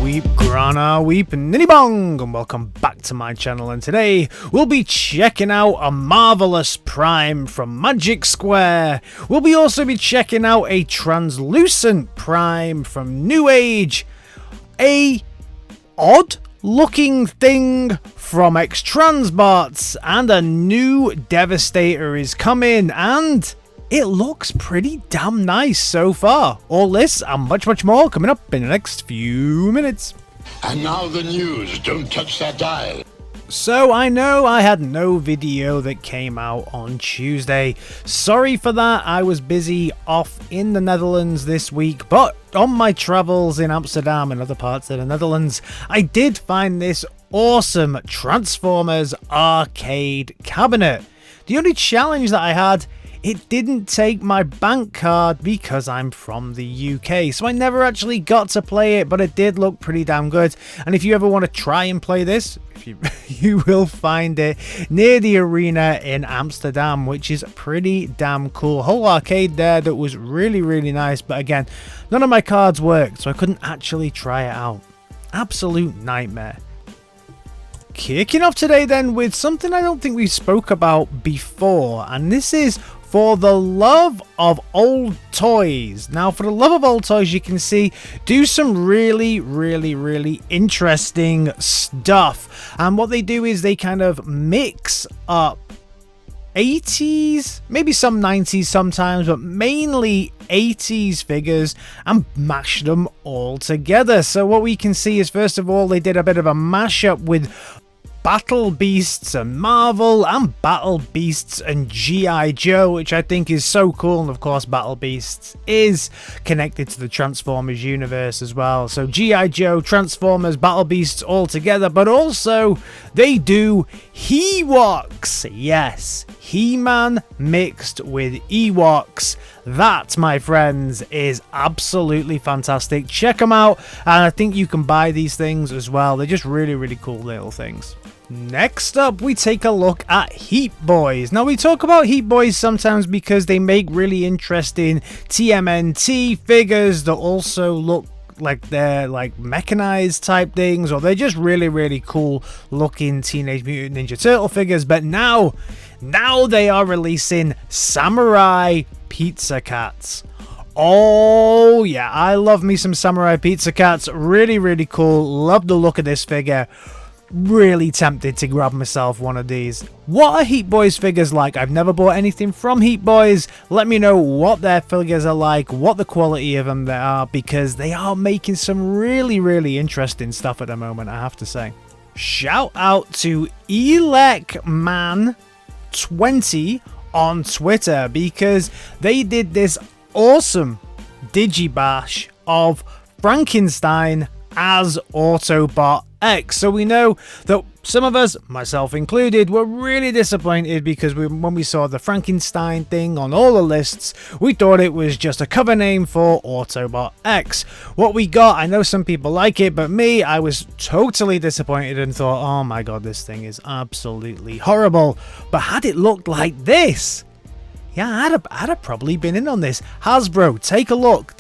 weep, grana weep, ninny bong, and welcome back to my channel. And today we'll be checking out a marvelous prime from Magic Square. We'll be also be checking out a translucent prime from Newage, a odd looking thing from X-transbots, and a new Devastator is coming, and it looks pretty damn nice so far. All this and much more coming up in the next few minutes. And now the news. Don't touch that dial. So I know I had no video that came out on Tuesday. Sorry for that. I was busy off in the Netherlands this week, but on my travels in Amsterdam and other parts of the Netherlands, I did find this awesome Transformers arcade cabinet. The only challenge that I had, it didn't take my bank card because I'm from the UK, so I never actually got to play it, but it did look pretty damn good. And if you ever want to try and play this, you will find it near the arena in Amsterdam, which is pretty damn cool. Whole arcade there that was really nice, but again, none of my cards worked, so I couldn't actually try it out. Absolute nightmare. Kicking off today then with something I don't think we spoke about before, and this is For the Love of Old Toys. Now, For the Love of Old Toys, you can see, do some really interesting stuff. And what they do is they kind of mix up 80s, maybe some 90s sometimes, but mainly 80s figures and mash them all together. So what we can see is, first of all, they did a bit of a mashup with Battle Beasts and Marvel, and Battle Beasts and G.I. Joe, which I think is so cool. And of course, Battle Beasts is connected to the Transformers universe as well. So G.I. Joe, Transformers, Battle Beasts all together, but also they do Ewoks. Yes, He-Man mixed with Ewoks. That, my friends, is absolutely fantastic. Check them out, and I think you can buy these things as well. They're just really cool little things. Next up, we take a look at Heatboys. Now, we talk about Heatboys sometimes because they make really interesting TMNT figures that also look like they're like mechanized type things, or they're just really cool looking Teenage Mutant Ninja Turtle figures. But now they are releasing Samurai Pizza Cats. Oh yeah, I love me some Samurai Pizza Cats. Really cool. Love the look of this figure. Really tempted to grab myself one of these. What are Heatboys figures like? I've never bought anything from Heatboys. Let me know what their figures are like, what the quality of them they are, because they are making some really interesting stuff at the moment, I have to say. Shout out to ElecMan20 on Twitter, because they did this awesome digibash of Frankenstein as Autobot X. So we know that some of us, myself included, were really disappointed because when we saw the Frankenstein thing on all the lists, we thought it was just a cover name for Autobot X. What we got, I know some people like it, but me, I was totally disappointed and thought, oh my god, this thing is absolutely horrible. But had it looked like this, yeah, I'd have probably been in on this. Hasbro, take a look,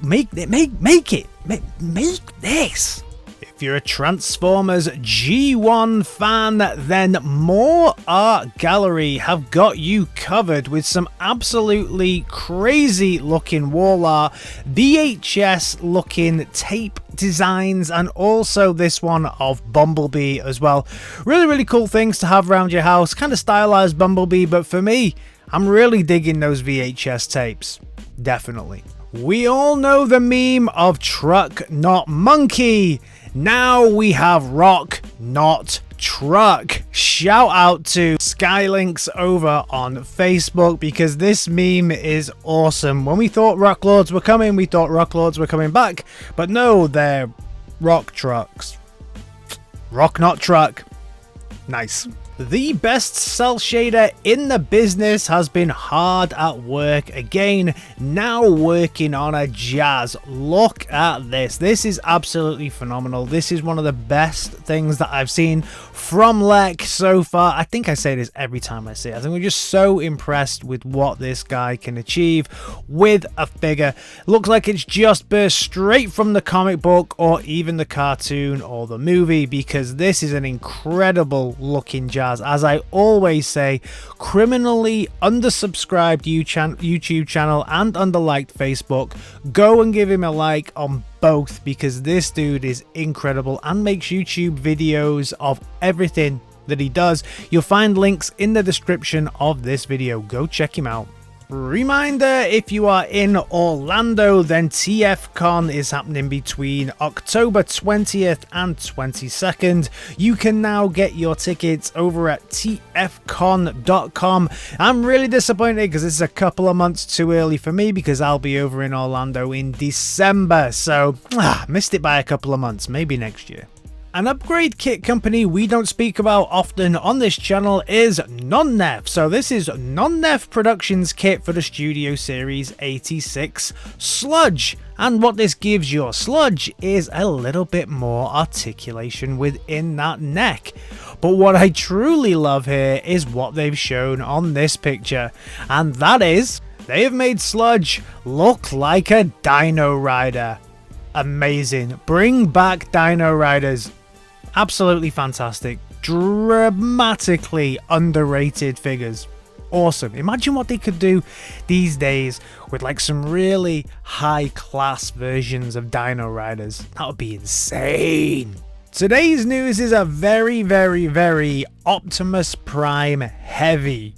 make this. If you're a Transformers G1 fan, then More Art Gallery have got you covered with some absolutely crazy looking wall art, VHS looking tape designs, and also this one of Bumblebee as well. Really cool things to have around your house, kind of stylized Bumblebee, but for me, I'm really digging those VHS tapes. Definitely. We all know the meme of truck, not monkey. Now we have rock, not truck. Shout out to Skylinks over on Facebook, because this meme is awesome. When we thought Rock Lords were coming, we thought Rock Lords were coming back, but no, they're rock trucks. Rock, not truck. Nice. The best cell shader in the business has been hard at work again, now working on a Jazz. Look at this. This is absolutely phenomenal. This is one of the best things that I've seen from Lek so far. I think I say this every time I see it. I think we're just so impressed with what this guy can achieve with a figure. Looks like it's just burst straight from the comic book or even the cartoon or the movie, because this is an incredible looking Jazz. As I always say, criminally undersubscribed YouTube channel and underliked Facebook. Go and give him a like on both, because this dude is incredible and makes YouTube videos of everything that he does. You'll find links in the description of this video. Go check him out. Reminder, if you are in Orlando, then TFCon is happening between October 20th and 22nd. You can now get your tickets over at TFCon.com. I'm really disappointed because this is a couple of months too early for me, because I'll be over in Orlando in December. So, missed it by a couple of months, maybe next year. An upgrade kit company we don't speak about often on this channel is Nonnef. So this is Nonnef Productions kit for the Studio Series 86 Sludge. And what this gives your Sludge is a little bit more articulation within that neck. But what I truly love here is what they've shown on this picture. And that is, they have made Sludge look like a Dino Rider. Amazing. Bring back Dino Riders. Absolutely fantastic. Dramatically underrated figures. Awesome. Imagine what they could do these days with like some really high class versions of Dino Riders. That would be insane. Today's news is a very Optimus Prime heavy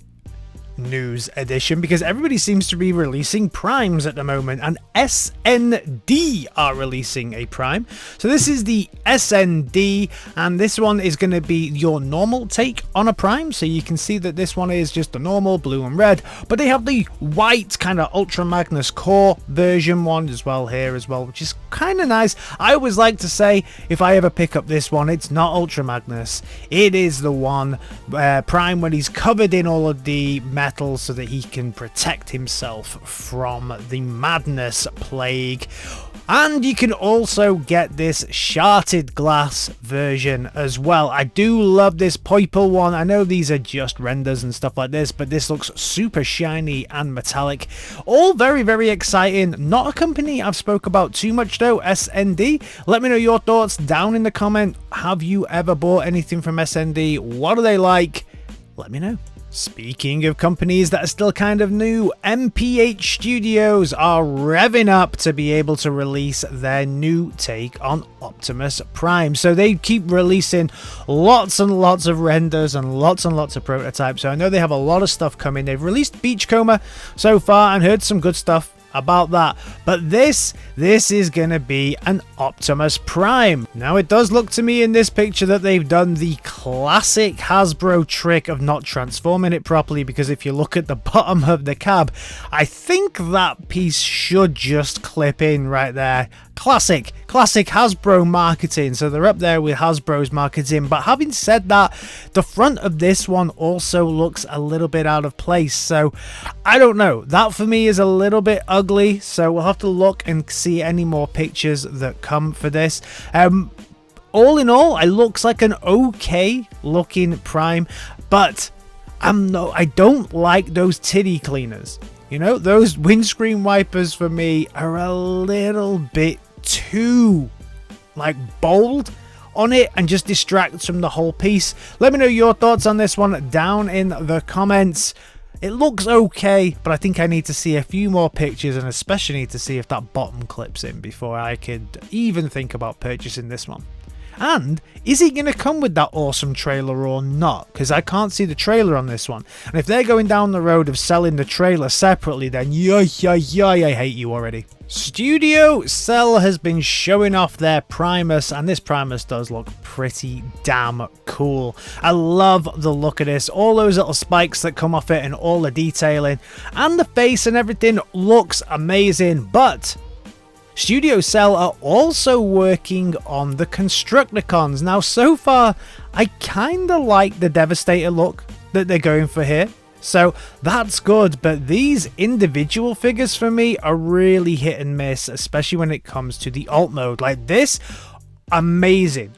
news edition, because everybody seems to be releasing primes at the moment, and SND are releasing a prime. So this is the SND, and this one is going to be your normal take on a prime. So you can see that this one is just the normal blue and red, but they have the white kind of Ultra Magnus core version one as well here as well, which is kind of nice. I always like to say, if I ever pick up this one, it's not Ultra Magnus, it is the one prime when he's covered in all of the metal so that he can protect himself from the madness plague. And you can also get this sharted glass version as well. I do love this purple one. I know these are just renders and stuff like this, but this looks super shiny and metallic. All very exciting. Not a company I've spoke about too much though, SND. Let me know your thoughts down in the comment. Have you ever bought anything from SND? What are they like? Let me know. Speaking of companies that are still kind of new, MPH Studios are revving up to be able to release their new take on Optimus Prime. So they keep releasing lots and lots of renders and lots of prototypes. So I know they have a lot of stuff coming. They've released Beachcomber so far and heard some good stuff about that, but this is gonna be an Optimus Prime. Now it does look to me in this picture that they've done the classic Hasbro trick of not transforming it properly, because if you look at the bottom of the cab, I think that piece should just clip in right there. Classic Hasbro marketing. So they're up there with Hasbro's marketing. But having said that, the front of this one also looks a little bit out of place. So I don't know. That for me is a little bit ugly. So we'll have to look and see any more pictures that come for this. All in all, it looks like an okay looking Prime, but I don't like those titty cleaners. You know, those windscreen wipers for me are a little bit too like bold on it and just distracts from the whole piece. Let me know your thoughts on this one down in the comments. It looks okay, but I think I need to see a few more pictures, and especially need to see if that bottom clips in before I could even think about purchasing this one. And is he going to come with that awesome trailer or not? Because I can't see the trailer on this one. And if they're going down the road of selling the trailer separately, then I hate you already. Studio Cell has been showing off their Primus, and this Primus does look pretty damn cool. I love the look of this. All those little spikes that come off it and all the detailing and the face and everything looks amazing, but Studio Cell are also working on the Constructicons. Now, so far, I kind of like the Devastator look that they're going for here. So that's good, but these individual figures for me are really hit and miss, especially when it comes to the alt mode. Like this, amazing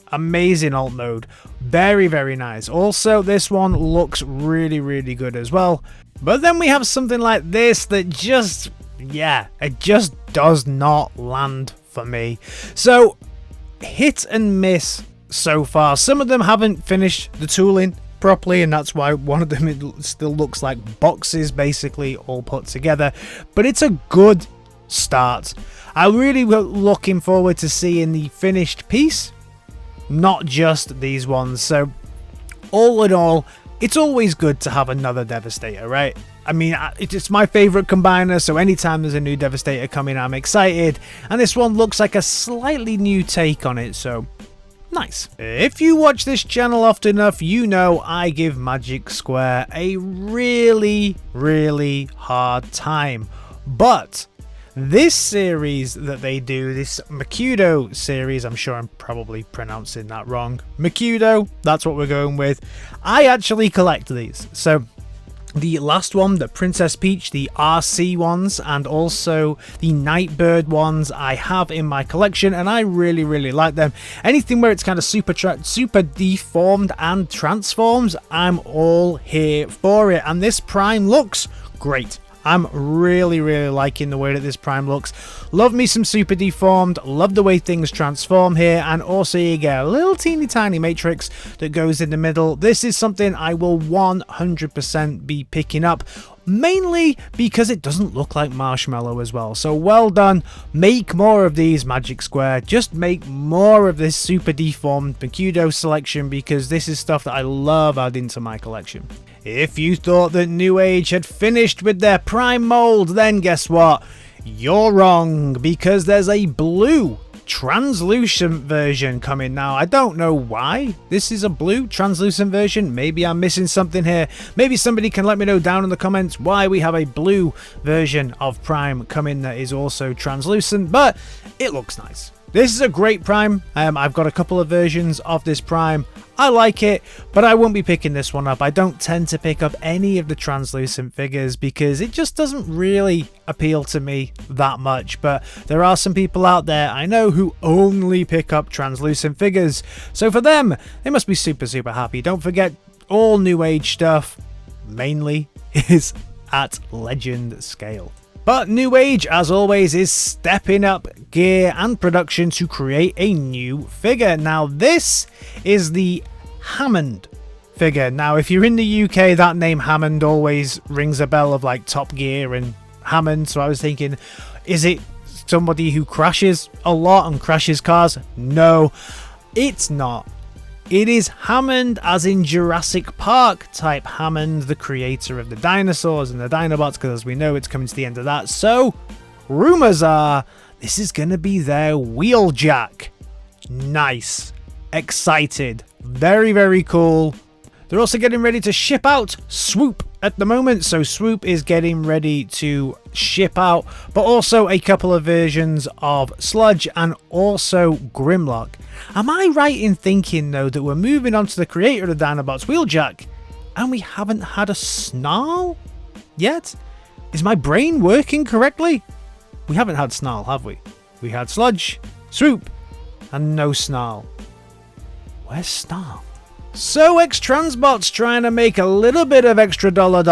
alt mode. Very, very nice. Also, this one looks really, really good as well. But then we have something like this that just, yeah, it just does not land for me. So, hit and miss so far. Some of them haven't finished the tooling properly, and that's why one of them it still looks like boxes basically all put together, but it's a good start. I'm really looking forward to seeing the finished piece, not just these ones. So all in all, it's always good to have another Devastator, right? I mean, it's my favorite combiner, so anytime there's a new Devastator coming, I'm excited, and this one looks like a slightly new take on it, so nice. If you watch this channel often enough, you know I give Magic Square a really, really hard time. But this series that they do, this Mudo series, I'm sure I'm probably pronouncing that wrong. Mudo, that's what we're going with. I actually collect these. So the last one, the Princess Peach, the RC ones, and also the Nightbird ones I have in my collection, and I really, really like them. Anything where it's kind of super deformed and transforms, I'm all here for it. And this Prime looks great. I'm really, really liking the way that this Prime looks. Love me some super deformed, love the way things transform here, and also you get a little teeny tiny matrix that goes in the middle. This is something I will 100% be picking up, mainly because it doesn't look like Marshmallow as well. So well done, make more of these, Magic Square. Just make more of this super deformed Mudo selection, because this is stuff that I love adding to my collection. If you thought that Newage had finished with their Prime mold, then guess what? You're wrong, because there's a blue translucent version coming now. I don't know why this is a blue translucent version. Maybe I'm missing something here. Maybe somebody can let me know down in the comments why we have a blue version of Prime coming that is also translucent, but it looks nice. This is a great Prime. I've got a couple of versions of this Prime. I like it, but I won't be picking this one up. I don't tend to pick up any of the translucent figures because it just doesn't really appeal to me that much. But there are some people out there I know who only pick up translucent figures. So for them, they must be super, super happy. Don't forget, all Newage stuff mainly is at legend scale. But Newage, as always, is stepping up gear and production to create a new figure. Now, this is the Hammond figure. Now, if you're in the UK, that name Hammond always rings a bell of like Top Gear and Hammond. So I was thinking, is it somebody who crashes a lot and crashes cars? No, it's not. It is Hammond, as in Jurassic Park type Hammond, the creator of the dinosaurs and the Dinobots, because as we know, it's coming to the end of that. So, rumors are this is going to be their Wheeljack. Nice. Excited. Very, very cool. They're also getting ready to ship out Swoop at the moment. So Swoop is getting ready to ship out, but also a couple of versions of Sludge and also Grimmlock. Am I right in thinking, though, that we're moving on to the creator of the Dinobots, Wheeljack, and we haven't had a Snarl yet? Is my brain working correctly? We haven't had Snarl, have we? We had Sludge, Swoop, and no Snarl. Where's Snarl? So X-transbots trying to make a little bit of extra dollar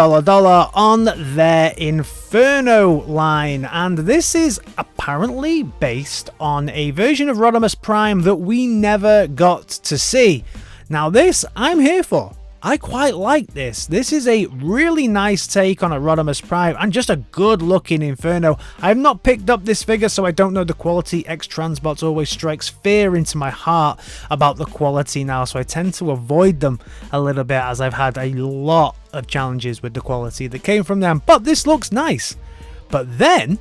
on their Inferno line, and this is apparently based on a version of Rodimus Prime that we never got to see. Now this I'm here for. I quite like this. This is a really nice take on a Rodimus Prime and just a good looking Inferno. I have not picked up this figure, so I don't know the quality. X-transbots always strikes fear into my heart about the quality now, so I tend to avoid them a little bit, as I've had a lot of challenges with the quality that came from them. But this looks nice. But then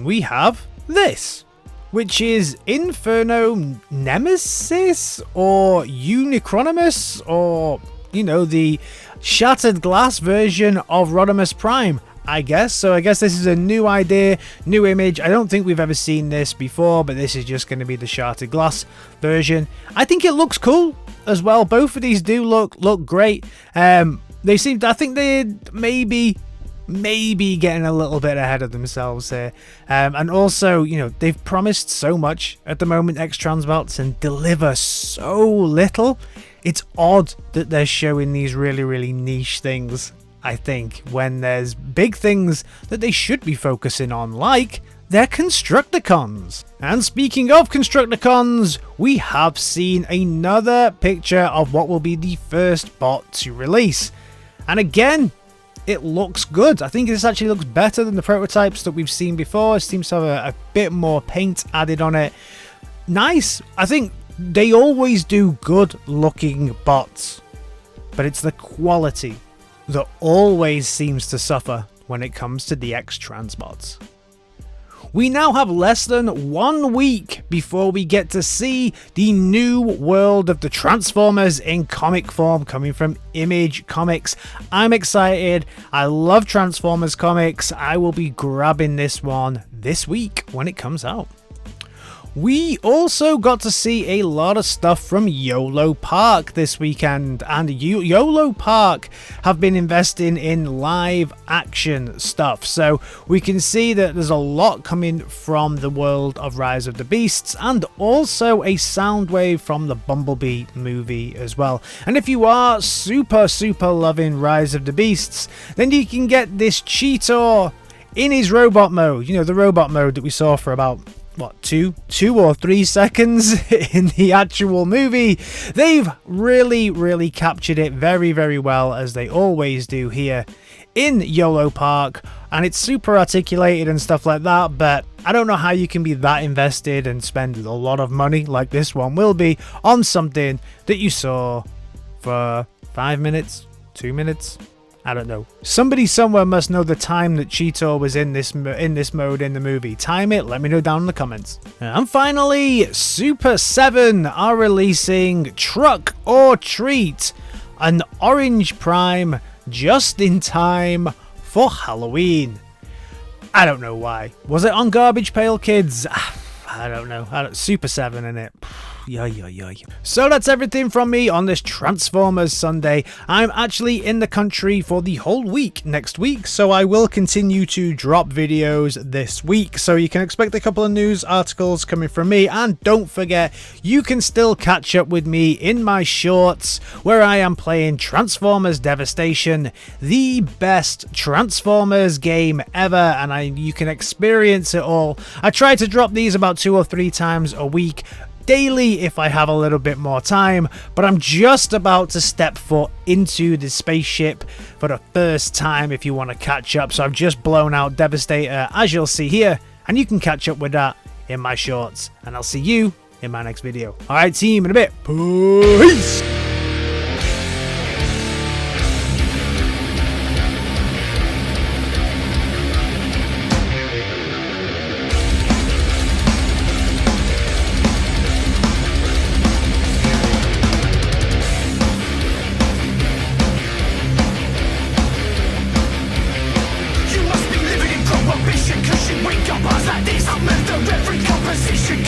we have this, which is Inferno Nemesis or Unicronimus, or you know, the shattered glass version of Rodimus Prime. I guess. So I guess this is a new idea, new image. I don't think we've ever seen this before, but this is just going to be the shattered glass version. I think it looks cool as well. Both of these do look great. They seem to, I think they maybe getting a little bit ahead of themselves here. And also, you know, they've promised so much at the moment, X-transbots, and deliver so little. It's odd that they're showing these really niche things, I think, when there's big things that they should be focusing on, like their Constructicons. And speaking of Constructicons, we have seen another picture of what will be the first bot to release. And again, it looks good. I think this actually looks better than the prototypes that we've seen before. It seems to have a bit more paint added on it. Nice. I think they always do good looking bots, but it's the quality that always seems to suffer when it comes to the X-transbots. We now have less than 1 week before we get to see the new world of the Transformers in comic form coming from Image Comics. I'm excited. I love Transformers comics. I will be grabbing this one this week when it comes out. We also got to see a lot of stuff from YOLO Park this weekend, and YOLO Park have been investing in live action stuff, so we can see that there's a lot coming from the world of Rise of the Beasts, and also a Soundwave from the Bumblebee movie as well. And if you are super loving Rise of the Beasts, then you can get this Cheetor in his robot mode, you know, the robot mode that we saw for about what, two or 3 seconds in the actual movie. They've really captured it very well, as they always do here in YOLO Park, and it's super articulated and stuff like that, but I don't know how you can be that invested and spend a lot of money like this one will be on something that you saw for 5 minutes, 2 minutes. I don't know. Somebody somewhere must know the time that Cheetor was in this mode in the movie. Time it, let me know down in the comments. And finally, Super 7 are releasing Truck or Treat, an orange prime just in time for Halloween. I don't know why. Was it on Garbage Pail Kids? I don't know. Super 7 in it. Yeah. So that's everything from me on this Transformers Sunday. I'm actually in the country for the whole week next week, so I will continue to drop videos this week. So you can expect a couple of news articles coming from me, and don't forget, you can still catch up with me in my shorts where I am playing Transformers Devastation, the best Transformers game ever, and you can experience it all. I try to drop these about 2 or 3 times a week, daily if I have a little bit more time, but I'm just about to step foot into the spaceship for the first time if you want to catch up. So I've just blown out Devastator, as you'll see here, and you can catch up with that in my shorts, and I'll see you in my next video. Alright team, in a bit. Peace! Cause you wake up as like this, I'll murder every composition.